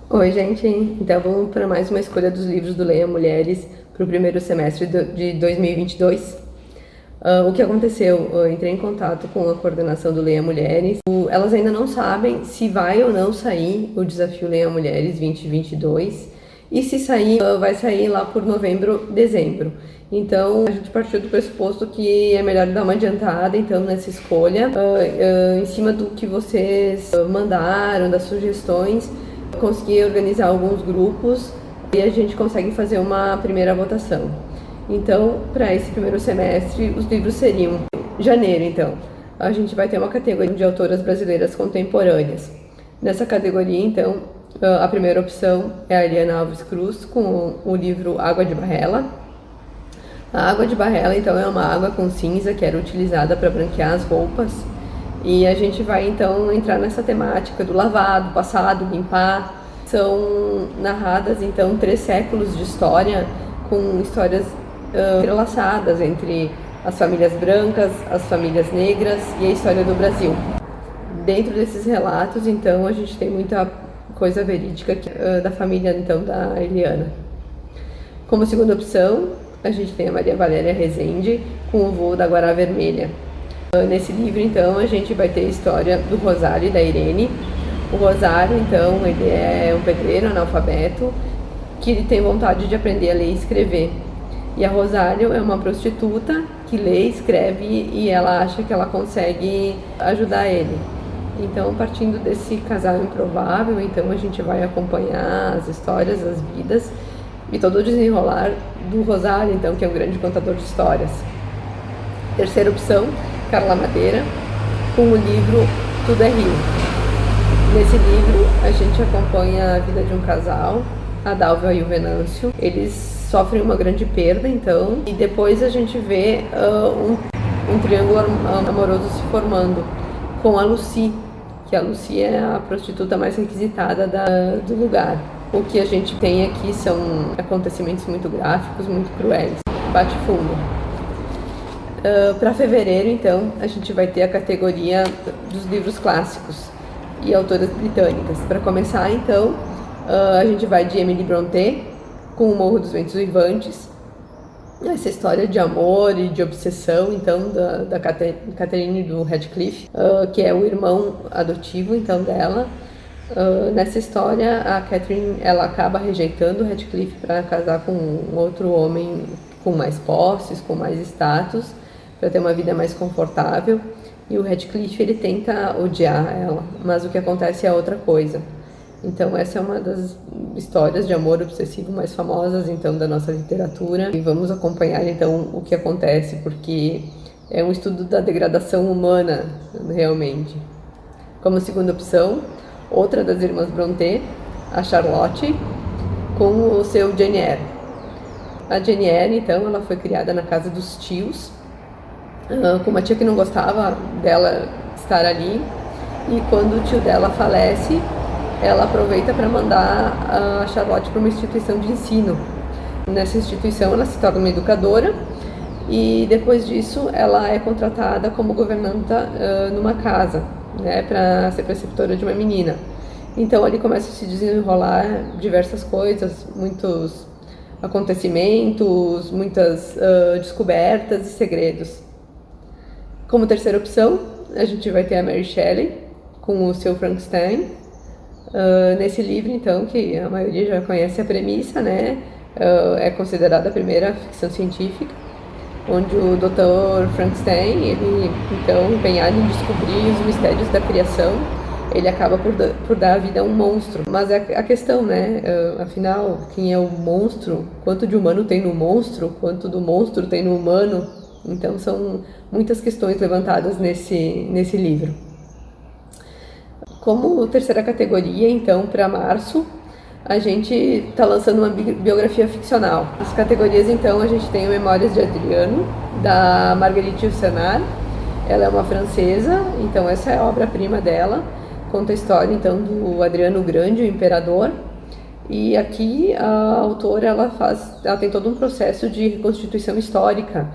Oi, gente. Então vamos para mais uma escolha dos livros do Leia Mulheres para o primeiro semestre de 2022. O que aconteceu? Eu entrei em contato com a coordenação do Leia Mulheres. Elas ainda não sabem se vai ou não sair o desafio Leia Mulheres 2022. E se sair, vai sair lá por novembro, dezembro. Então a gente partiu do pressuposto que é melhor dar uma adiantada então nessa escolha, em cima do que vocês mandaram, das sugestões. Consegui organizar alguns grupos e a gente consegue fazer uma primeira votação. Então, para esse primeiro semestre, os livros seriam janeiro, então. A gente vai ter uma categoria de autoras brasileiras contemporâneas. Nessa categoria, então, a primeira opção é a Eliana Alves Cruz, com o livro Água de Barrela. A água de barrela, então, é uma água com cinza que era utilizada para branquear as roupas. E a gente vai, então, entrar nessa temática do lavado, passado, limpar. São narradas, então, 3 séculos de história, com histórias entrelaçadas entre as famílias brancas, as famílias negras e a história do Brasil. Dentro desses relatos, então, a gente tem muita coisa verídica da família, então, da Eliana. Como segunda opção, a gente tem a Maria Valéria Rezende, com o Voo da Guará Vermelha. Nesse livro, então, a gente vai ter a história do Rosário e da Irene. O Rosário, então, ele é um pedreiro analfabeto que ele tem vontade de aprender a ler e escrever. E a Rosário é uma prostituta que lê, escreve e ela acha que ela consegue ajudar ele. Então, partindo desse casal improvável, então a gente vai acompanhar as histórias, as vidas e todo o desenrolar do Rosário, então, que é um grande contador de histórias. Terceira opção, Carla Madeira, com o livro Tudo é Rio. Nesse livro, a gente acompanha a vida de um casal, a Dálvia e o Venâncio. Eles sofrem uma grande perda, então, e depois a gente vê um triângulo amoroso se formando com a Lucy, que a Lucy é a prostituta mais requisitada do lugar. O que a gente tem aqui são acontecimentos muito gráficos, muito cruéis. Bate fundo. Para fevereiro, então, a gente vai ter a categoria dos livros clássicos e autoras britânicas. Para começar, então, a gente vai de Emily Brontë, com O Morro dos Ventos Uivantes. Essa história de amor e de obsessão, então, da Catherine do Radcliffe, que é o irmão adotivo, então, dela. Nessa história, a Catherine, ela acaba rejeitando o Radcliffe para casar com um outro homem com mais posses, com mais status, para ter uma vida mais confortável, e o Radcliffe ele tenta odiar ela, mas o que acontece é outra coisa. Então essa é uma das histórias de amor obsessivo mais famosas então da nossa literatura, e vamos acompanhar então o que acontece, porque é um estudo da degradação humana realmente. Como segunda opção, outra das irmãs Brontë, a Charlotte, com o seu Jane Eyre. A Jane Eyre, então, ela foi criada na casa dos tios, com uma tia que não gostava dela estar ali, e quando o tio dela falece, ela aproveita para mandar a Charlotte para uma instituição de ensino. Nessa instituição ela se torna uma educadora e depois disso ela é contratada como governanta numa casa, né, para ser preceptora de uma menina. Então ali começa a se desenrolar diversas coisas, muitos acontecimentos, muitas descobertas e segredos. Como terceira opção, a gente vai ter a Mary Shelley, com o seu Frankenstein. Nesse livro, então, que a maioria já conhece a premissa, né? É considerada a primeira ficção científica, onde o Dr. Frankenstein, ele, então, empenhado em descobrir os mistérios da criação, ele acaba por dar vida a um monstro. Mas a questão, né? Afinal, quem é o monstro? Quanto de humano tem no monstro? Quanto do monstro tem no humano? Então são muitas questões levantadas nesse livro. Como terceira categoria, então, para março, a gente está lançando uma biografia ficcional. As categorias, então, a gente tem o Memórias de Adriano, da Marguerite Yourcenar. Ela é uma francesa, então essa é a obra-prima dela. Conta a história, então, do Adriano o Grande, o imperador. E aqui a autora ela tem todo um processo de reconstituição histórica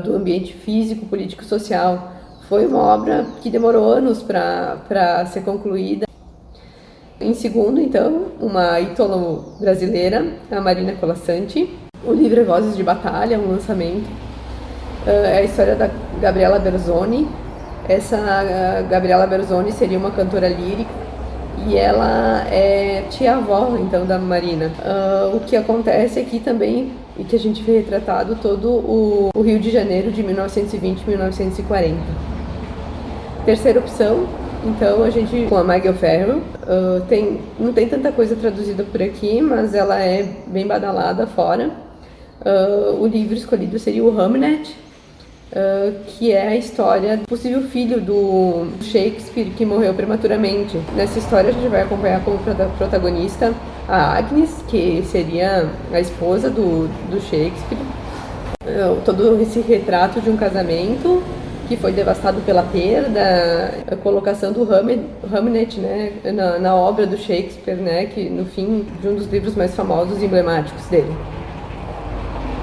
do ambiente físico, político e social. Foi uma obra que demorou anos para ser concluída. Em segundo, então, uma ítalo brasileira, a Marina Colasanti. O livro é Vozes de Batalha, um lançamento. É a história da Gabriela Berzoni. Essa Gabriela Berzoni seria uma cantora lírica e ela é tia-avó, então, da Marina. O que acontece aqui também, e que a gente vê retratado todo o Rio de Janeiro de 1920 e 1940. Terceira opção, então, a gente com a Maggie O'Farrell. Não tem tanta coisa traduzida por aqui, mas ela é bem badalada fora. O livro escolhido seria o Hamnet, que é a história do possível filho do Shakespeare que morreu prematuramente. Nessa história a gente vai acompanhar como protagonista a Agnes, que seria a esposa do Shakespeare. Todo esse retrato de um casamento que foi devastado pela perda, a colocação do Hamnet, né, na obra do Shakespeare, né, que no fim de um dos livros mais famosos e emblemáticos dele.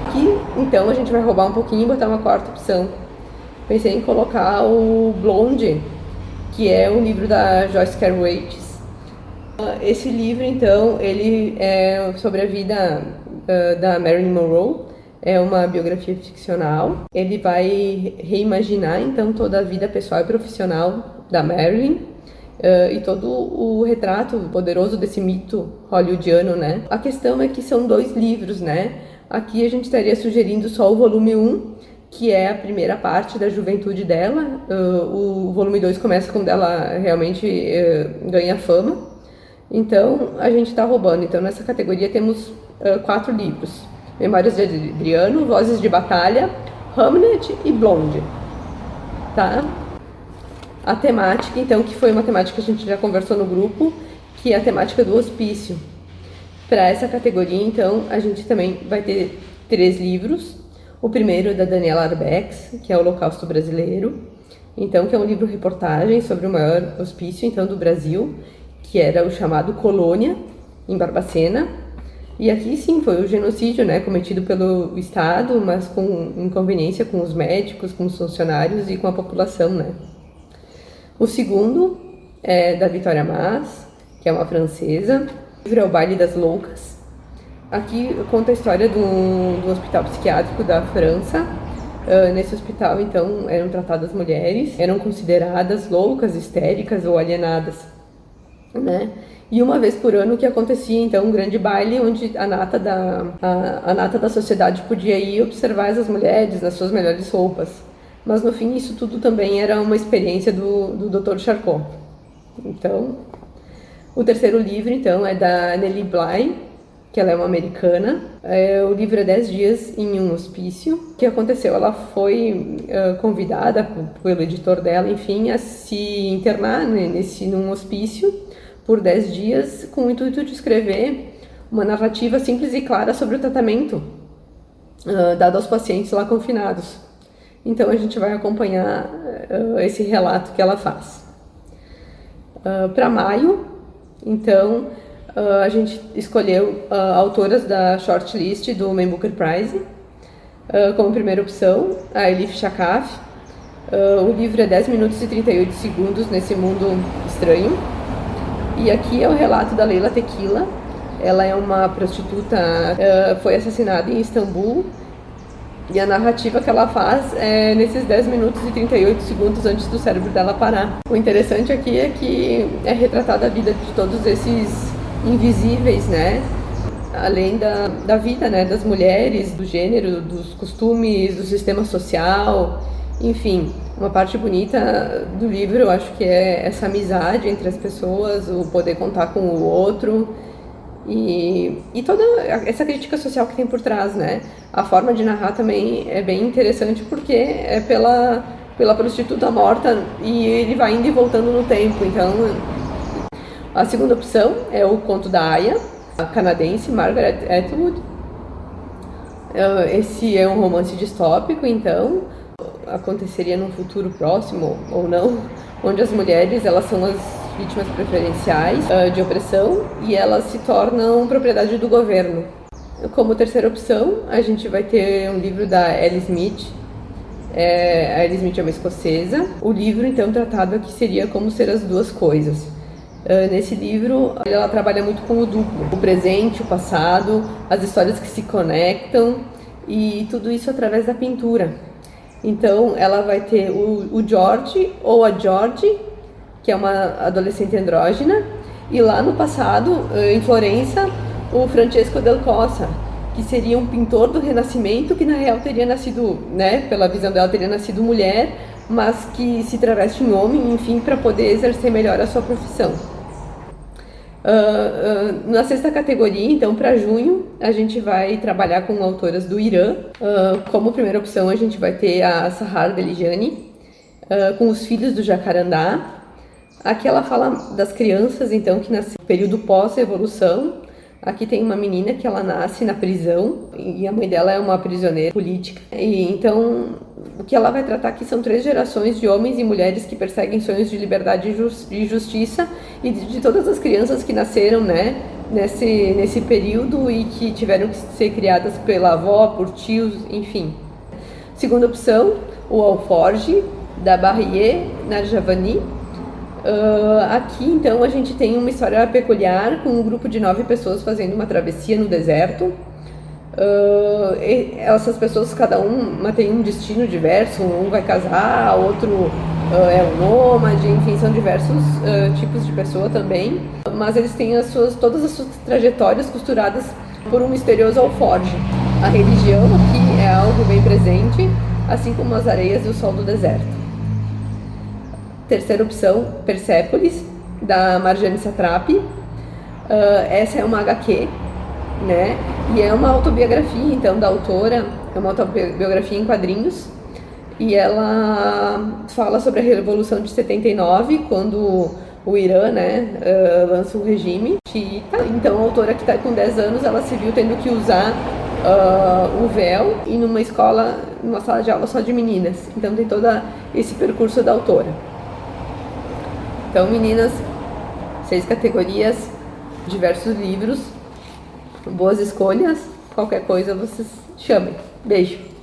Aqui, então, a gente vai roubar um pouquinho e botar uma quarta opção. Pensei em colocar o Blonde, que é um livro da Joyce Carol Oates. Esse livro, então, ele é sobre a vida da Marilyn Monroe. É uma biografia ficcional. Ele vai reimaginar, então, toda a vida pessoal e profissional da Marilyn e todo o retrato poderoso desse mito hollywoodiano, né? A questão é que são 2 livros, né? Aqui a gente estaria sugerindo só o volume 1, que é a primeira parte da juventude dela. O volume 2 começa quando ela realmente ganha fama. Então, a gente está roubando. Então, nessa categoria temos 4 livros. Memórias de Adriano, Vozes de Batalha, Hamnet e Blonde. Tá? A temática, então, que foi uma temática que a gente já conversou no grupo, que é a temática do hospício. Para essa categoria, então, a gente também vai ter 3 livros. O primeiro é da Daniela Arbex, que é o Holocausto Brasileiro, então, que é um livro-reportagem sobre o maior hospício, então, do Brasil, que era o chamado Colônia, em Barbacena. E aqui, sim, foi o genocídio, né, cometido pelo Estado, mas com inconveniência com os médicos, com os funcionários e com a população, né. O segundo é da Vitória Mas, que é uma francesa. O livro é O Baile das Loucas. Aqui conta a história do hospital psiquiátrico da França. Nesse hospital, então, eram tratadas mulheres, eram consideradas loucas, histéricas ou alienadas, né? E uma vez por ano que acontecia, então, um grande baile onde a nata da sociedade podia ir observar essas mulheres nas suas melhores roupas. Mas, no fim, isso tudo também era uma experiência do Dr. Charcot. Então, o terceiro livro, então, é da Nellie Bly, que ela é uma americana. O livro é 10 dias em um hospício. O que aconteceu? Ela foi convidada pelo editor dela, enfim, a se internar num hospício por 10 dias, com o intuito de escrever uma narrativa simples e clara sobre o tratamento dado aos pacientes lá confinados. Então a gente vai acompanhar esse relato que ela faz. Para maio, então, a gente escolheu autoras da shortlist do Man Booker Prize. Como primeira opção, a Elif Shakaf. O livro é 10 minutos e 38 segundos nesse mundo estranho. E aqui é o relato da Leila Tequila. Ela é uma prostituta, foi assassinada em Istambul. E a narrativa que ela faz é nesses 10 minutos e 38 segundos antes do cérebro dela parar. O interessante aqui é que é retratada a vida de todos esses invisíveis, né? Além da vida, né? Das mulheres, do gênero, dos costumes, do sistema social, enfim. Uma parte bonita do livro, eu acho que é essa amizade entre as pessoas, o poder contar com o outro e toda essa crítica social que tem por trás, né? A forma de narrar também é bem interessante porque é pela prostituta morta e ele vai indo e voltando no tempo. Então, a segunda opção é o conto da Aya, a canadense Margaret Atwood. Esse é um romance distópico, então aconteceria num futuro próximo ou não, onde as mulheres elas são as vítimas preferenciais de opressão e elas se tornam propriedade do governo. Como terceira opção, a gente vai ter um livro da Ellie Smith. A Ellie Smith é uma escocesa. O livro, então, tratado aqui seria Como Ser as Duas Coisas. Nesse livro, ela trabalha muito com o duplo, o presente, o passado, as histórias que se conectam e tudo isso através da pintura. Então, ela vai ter o George ou a George, que é uma adolescente andrógina, e lá no passado, em Florença, o Francesco del Cossa, que seria um pintor do Renascimento, que na real teria nascido, né, pela visão dela, teria nascido mulher, mas que se traveste em homem, enfim, para poder exercer melhor a sua profissão. Na sexta categoria, então, para junho, a gente vai trabalhar com autoras do Irã. Como primeira opção, a gente vai ter a Sahar Deligiani, com Os Filhos do Jacarandá. Aqui ela fala das crianças, então, que nascem no período pós-revolução. Aqui tem uma menina que ela nasce na prisão e a mãe dela é uma prisioneira política. E então, o que ela vai tratar aqui são 3 gerações de homens e mulheres que perseguem sonhos de liberdade e justiça e de todas as crianças que nasceram, né, nesse período e que tiveram que ser criadas pela avó, por tios, enfim. Segunda opção, o Alforge, da Barrier Narjavani. Aqui então a gente tem uma história peculiar com um grupo de 9 pessoas fazendo uma travessia no deserto. Essas pessoas, cada uma tem um destino diverso, um vai casar, outro é um nômade, enfim, são diversos tipos de pessoa também, mas eles têm todas as suas trajetórias costuradas por um misterioso alforge. A religião aqui é algo bem presente, assim como as areias e o sol do deserto. Terceira opção, Persépolis, da Marjane Satrapi. Essa é uma HQ, né? E é uma autobiografia, então, da autora. É uma autobiografia em quadrinhos. E ela fala sobre a Revolução de 79, quando o Irã, né, lança o regime xiita. Então, a autora, que está com 10 anos, ela se viu tendo que usar o véu e numa escola, numa sala de aula só de meninas. Então, tem todo esse percurso da autora. Então, meninas, 6 categorias, diversos livros, boas escolhas. Qualquer coisa vocês chamem. Beijo!